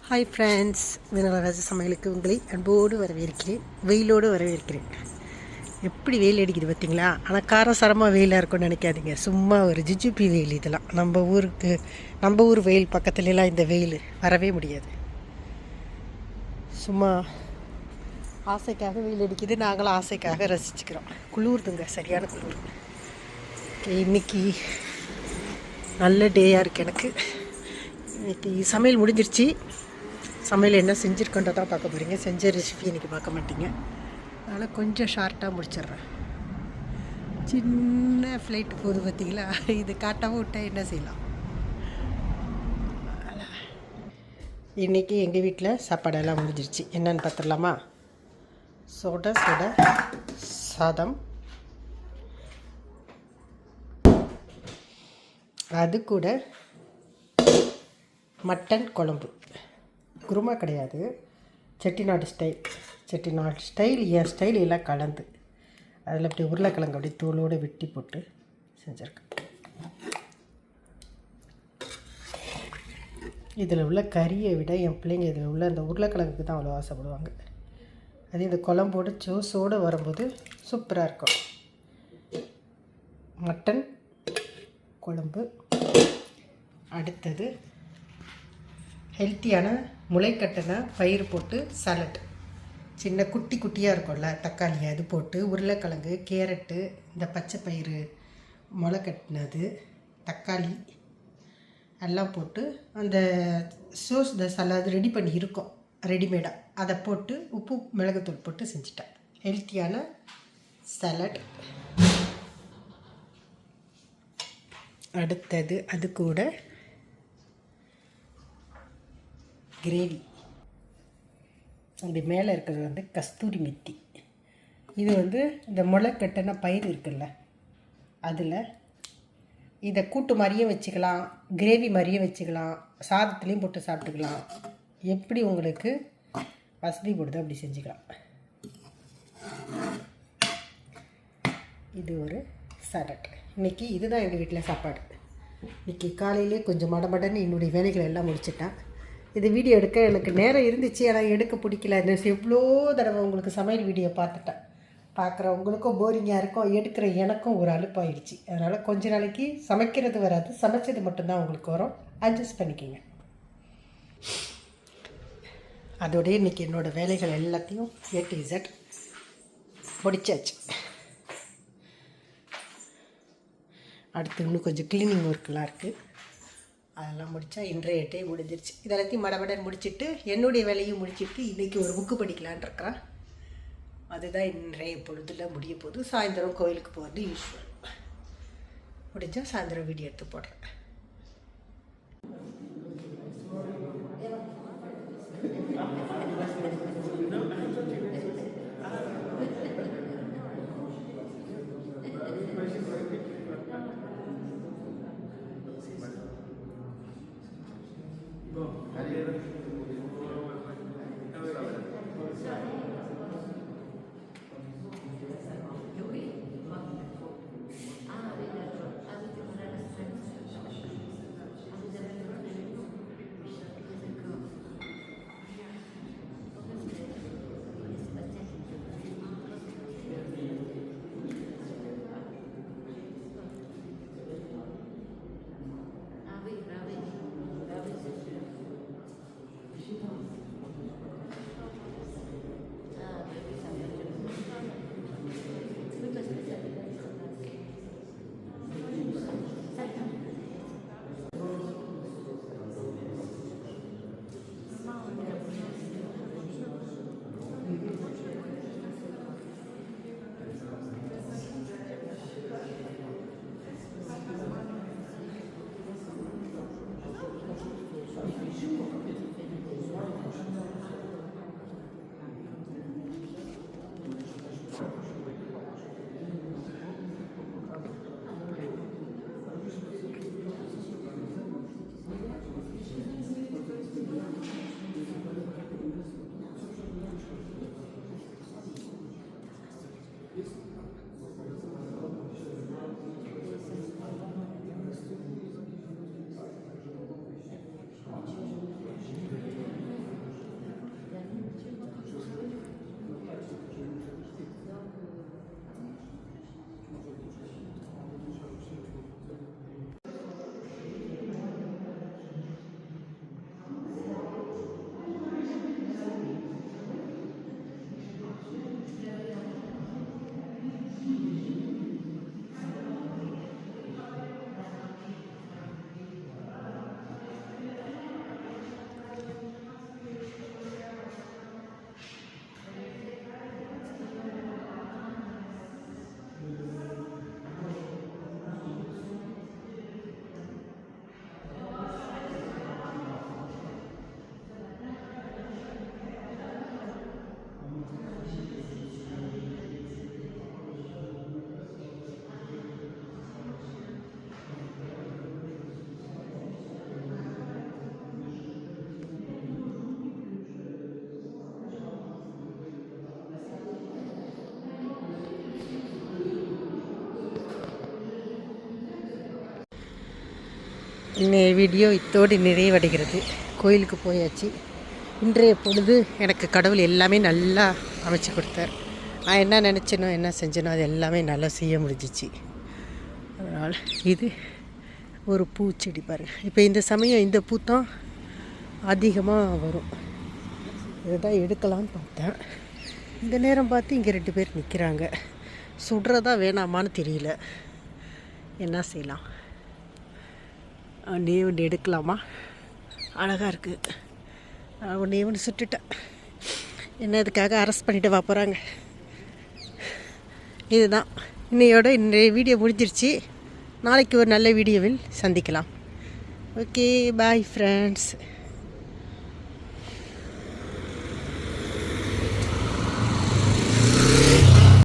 Hi friends, மீனவராஜ சமையலுக்கு உங்களை அன்போடு வரவேற்கிறேன், வெயிலோடு வரவேற்கிறேன். எப்படி வெயில் அடிக்குது பார்த்தீங்களா? ஆனால் காரசாரமாக வெயிலாக இருக்கும்னு நினைக்காதீங்க. சும்மா ஒரு ஜிஜிபி வெயில் இதெல்லாம். நம்ம ஊர் வெயில் பக்கத்துலலாம் இந்த வெயில் வரவே முடியாது. சும்மா ஆசைக்காக வெயில் அடிக்குது, நாங்களும் ஆசைக்காக ரசிச்சுக்கிறோம். குளிர்துங்க, சரியான குளிர். இன்றைக்கி நல்ல டேயாக இருக்குது எனக்கு. இன்றைக்கி சமையல் முடிஞ்சிருச்சு. சமையல் என்ன செஞ்சுருக்கோன்றதான் பார்க்க போகிறீங்க. செஞ்ச ரெசிபி இன்றைக்கி பார்க்க மாட்டீங்க. அதனால் கொஞ்சம் ஷார்ட்டாக முடிச்சிட்றேன். சின்ன ஃப்ளைட்டு போகுது பார்த்தீங்களா? இது காட்டாமல் விட்டால் என்ன செய்யலாம். இன்றைக்கி எங்கள் வீட்டில் சாப்பாடெல்லாம் முடிஞ்சிருச்சு. என்னென்னு பார்த்துடலாமா? சுட சாதம், அது கூட மட்டன் குழம்பு. குருமா கிடையாது, செட்டிநாடு ஸ்டைல் என் ஸ்டைல் எல்லாம் கலந்து அதில் அப்படி உருளைக்கிழங்கு அப்படி தூளோடு வெட்டி போட்டு செஞ்சுருக்கேன். இதில் உள்ள கறியை விட என் பிள்ளைங்க இதில் உள்ள அந்த உருளைக்கிழங்குக்கு தான் அவ்வளோ ஆசைப்படுவாங்க. அது இந்த குழம்போடு சோஸோடு வரும்போது சூப்பராக இருக்கும். மட்டன் குழம்பு. அடுத்தது ஹெல்த்தியான முளைக்கட்டின பயிர் போட்டு சாலட். சின்ன குட்டியாக இருக்கும்ல, தக்காளி அது போட்டு உருளைக்கிழங்கு, கேரட்டு, இந்த பச்சை பயிறு முளை கட்டினது, தக்காளி எல்லாம் போட்டு அந்த சோஸ் இந்த சலாது ரெடி பண்ணி இருக்கோம் ரெடிமேடாக. அதை போட்டு உப்பு மிளகுத்தூள் போட்டு செஞ்சுட்டேன். ஹெல்த்தியான சாலட். அடுத்தது அது கூட கிரேவி. அப்படி மேலே இருக்கிறது வந்து கஸ்தூரி மெத்தி. இது வந்து இந்த முளை கட்டின பயிர் இருக்குல்ல, அதில் இதை கூட்டு மாதிரியே வச்சுக்கலாம், கிரேவி மாதிரியே வச்சுக்கலாம், சாதத்துலேயும் போட்டு சாப்பிட்டுக்கலாம். எப்படி உங்களுக்கு வசதி போடுதோ அப்படி செஞ்சுக்கலாம். இது ஒரு சாலட். இன்றைக்கி இதுதான் எங்கள் வீட்டில் சாப்பாடு. இன்றைக்கி காலையிலே கொஞ்சம் மடமடன்னு என்னுடைய வேலைகளை எல்லாம் முடிச்சிட்டேன். இது வீடியோ எடுக்க எனக்கு நேரம் இருந்துச்சு, ஆனால் எடுக்க பிடிக்கல. எவ்வளோ தடவை உங்களுக்கு சமையல் வீடியோ பார்த்துட்டேன். பார்க்குறவங்களுக்கும் போரிங்காக இருக்கும், எடுக்கிற எனக்கும் ஒரு அலுப்பாயிடுச்சு. அதனால் கொஞ்ச நாளைக்கு சமைக்கிறது வராது, சமைச்சது மட்டும்தான் உங்களுக்கு வரும். அட்ஜஸ்ட் பண்ணிக்கோங்க. அதோடய இன்றைக்கி என்னோடய வேலைகள் எல்லாத்தையும் A to Z முடிச்சாச்சு. அடுத்து இன்னும் கொஞ்சம் க்ளீனிங் ஒர்க்கெலாம் இருக்குது, அதெல்லாம் முடித்தா இன்றைய டே முடிஞ்சிருச்சு. இதெல்லாத்தையும் மடமடன் முடிச்சுட்டு என்னுடைய வேலையும் முடிச்சுட்டு இன்றைக்கி ஒரு புக்கு படிக்கலான் இருக்கிறேன். அதுதான் இன்றைய பொழுதில் முடிய போகுது. சாயந்தரம் கோயிலுக்கு போகிறது யூஸ்வல். முடிஞ்சால் சாயந்தரம் வீடியோ எடுத்து போடுறேன். இன்னைய வீடியோ இத்தோடு நிறைவடைகிறது. கோயிலுக்கு போயாச்சு. இன்றைய பொழுது எனக்கு கடவுள் எல்லாமே நல்லா அமைச்சு கொடுத்தார். நான் என்ன நினச்சேனோ என்ன செஞ்சேனோ அது எல்லாமே நல்லா செய்ய முடிஞ்சிச்சு. அதனால் இது ஒரு பூச்செடி பாருங்கள். இப்போ இந்த சமயம் இந்த பூ தான் அதிகமாக வரும். இதை தான் எடுக்கலான்னு பார்த்தேன். இந்த நேரம் பார்த்து இங்கே 2 பேர் நிற்கிறாங்க. சுடுறதா வேணாமான்னு தெரியல. என்ன செய்யலாம்? ஒன்றே ஒன்று எடுக்கலாமா? அழகாக இருக்குது. ஒன்றே ஒன்று சுட்டுட்டேன். என்ன இதுக்காக அரெஸ்ட் பண்ணிட்டு வா போகிறாங்க. இதுதான் இன்றைய வீடியோ முடிஞ்சிருச்சு. நாளைக்கு ஒரு நல்ல வீடியோவில் சந்திக்கலாம். Okay, bye friends.